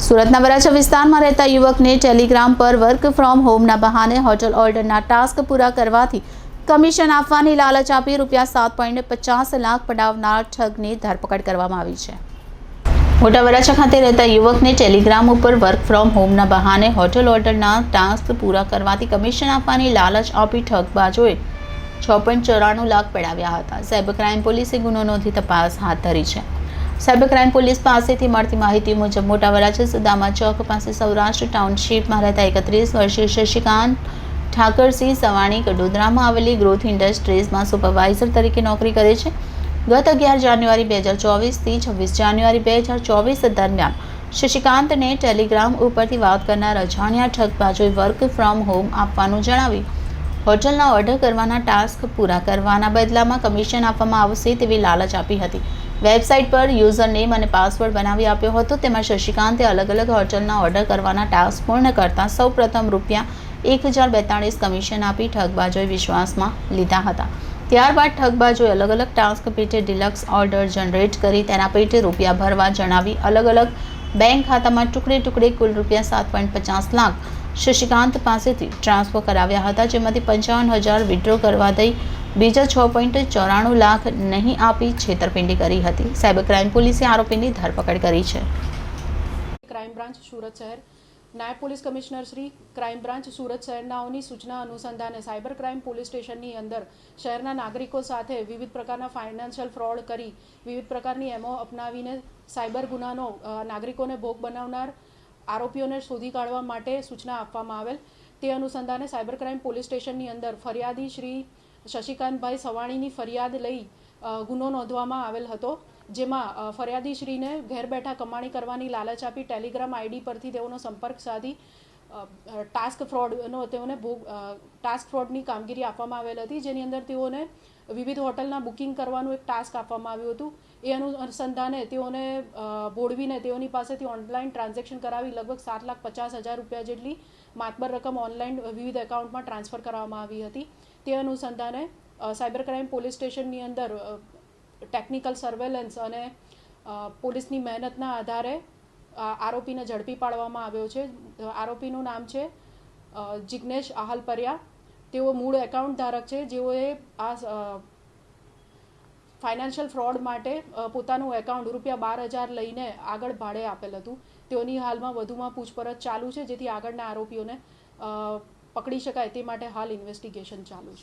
સુરતના વરાછા વિસ્તારમાં રહેતા યુવકને ટેલિગ્રામ પર વર્ક ફ્રોમ હોમના બહાને હોટલ ઓર્ડરના ટાસ્ક પૂરા કરવાથી કમિશન આપવાની લાલચ આપી ₹7.50 લાખ પડાવનાર ઠગની ધરપકડ કરવામાં આવી છે। મોટા વરાછા ખાતે રહેતા યુવકને ટેલિગ્રામ ઉપર વર્ક ફ્રોમ હોમના બહાને હોટલ ઓર્ડરના ટાસ્ક પૂરા કરવાથી કમિશન આપવાની લાલચ આપી ઠગબાજોએ ₹6.94 લાખ પડાવ્યા હતા। સાયબર ક્રાઇમ પોલીસે ગુનો નોંધી તપાસ હાથ ધરી છે। સાયબર ક્રાઇમ પોલીસ પાસેથી મળતી માહિતી મુજબ મોટા વરાછા સુદામા ચોક પાસે સૌરાષ્ટ્ર ટાઉનશીપમાં રહેતા 31 વર્ષીય શશિકાંત ઠાકરસિંહ સવાણી કડોદરામાં આવેલી ગ્રોથ ઇન્ડસ્ટ્રીઝમાં સુપરવાઇઝર તરીકે નોકરી કરે છે। ગત 11 જાન્યુઆરી 2024 થી 26 જાન્યુઆરી 2024 દરમિયાન શશિકાંતને ટેલિગ્રામ ઉપરથી વાત કરનાર અજાણ્યા ઠગબાજોએ વર્ક ફ્રોમ હોમ આપવાનું જણાવી હોટલના ઓર્ડર કરવાના ટાસ્ક પૂરા કરવાના બદલામાં કમિશન આપવામાં આવશે તેવી લાલચ આપી હતી। વેબસાઇટ પર યુઝર નેમ અને પાસવર્ડ બનાવી આપ્યો હતો। તેમાં શશિકાંતે અલગ અલગ હોટલના ઓર્ડર કરવાના ટાસ્ક પૂર્ણ કરતા સૌપ્રથમ ₹1042 કમિશન આપી ઠગબાજોએ વિશ્વાસમાં લીધા હતા। ત્યારબાદ ઠગબાજોએ અલગ અલગ ટાસ્ક પેટે ડિલક્સ ઓર્ડર જનરેટ કરી તેના પેટે રૂપિયા ભરવા જણાવી અલગ અલગ બેંક ખાતામાં ટુકડે કુલ ₹7.50 લાખ શશિકાંત પાસેથી ટ્રાન્સફર કરાવ્યા હતા, જેમાંથી 55,000 વિડ્રો કરવા દઈ બીજા ₹6.94 લાખ નહીં આપી છેતરપિંડી કરી હતી। સાયબર ક્રાઇમ પોલીસે આરોપીની ધરપકડ કરી છે। ક્રાઇમ બ્રાન્ચ સુરત શહેર નાયબ police commissioner Shri crime branch Surat શહેરનાઓની સૂચના અનુસંધાને સાયબર ક્રાઇમ પોલીસ સ્ટેશનની અંદર શહેરના નાગરિકો સાથે વિવિધ પ્રકારના ફાઇનાન્શિયલ ફ્રોડ કરી વિવિધ પ્રકારની એમો અપનાવીને સાયબર ગુનાનો નાગરિકોને ભોગ બનાવનાર આરોપીઓને શોધી કાઢવા માટે સૂચના આપવામાં આવેલ। તે અનુસંધાને સાયબર ક્રાઇમ પોલીસ સ્ટેશનની અંદર ફરિયાદી શ્રી શશિકાંતભાઈ સવાણીની ફરિયાદ લઈ ગુનો નોંધવામાં આવેલ હતો, જેમાં ફરિયાદીશ્રીને ઘેર બેઠા કમાણી કરવાની લાલચ આપી ટેલિગ્રામ આઈડી પરથી તેઓનો સંપર્ક સાધી ટાસ્ક ફ્રોડની કામગીરી આપવામાં આવેલ હતી, જેની અંદર તેઓને વિવિધ હોટલના બુકિંગ કરવાનું એક ટાસ્ક આપવામાં આવ્યું હતું। એ અનુસંધાને તેઓને ભોળવીને તેઓની પાસેથી ઓનલાઈન ટ્રાન્ઝેક્શન કરાવી લગભગ ₹7,50,000 જેટલી માતબર રકમ ઓનલાઈન વિવિધ એકાઉન્ટમાં ટ્રાન્સફર કરવામાં આવી હતી। તે અનુસંધાને સાયબર ક્રાઇમ પોલીસ સ્ટેશનની અંદર ટેકનિકલ સર્વેલન્સ અને પોલીસની મહેનતના આધારે આરોપીને ઝડપી પાડવામાં આવ્યો છે। આરોપીનું નામ છે જિગ્નેશ આહલપરિયા। તેઓ મૂળ એકાઉન્ટ ધારક છે, જેઓએ આ ફાઇનાન્શિયલ ફ્રોડ માટે પોતાનું એકાઉન્ટ ₹12,000 લઈને આગળ ભાડે આપેલ હતું। તેઓની હાલમાં વધુમાં પૂછપરછ ચાલુ છે, જેથી આગળના આરોપીઓને પકડી શકાય તે માટે હાલ ઇન્વેસ્ટિગેશન ચાલુ છે।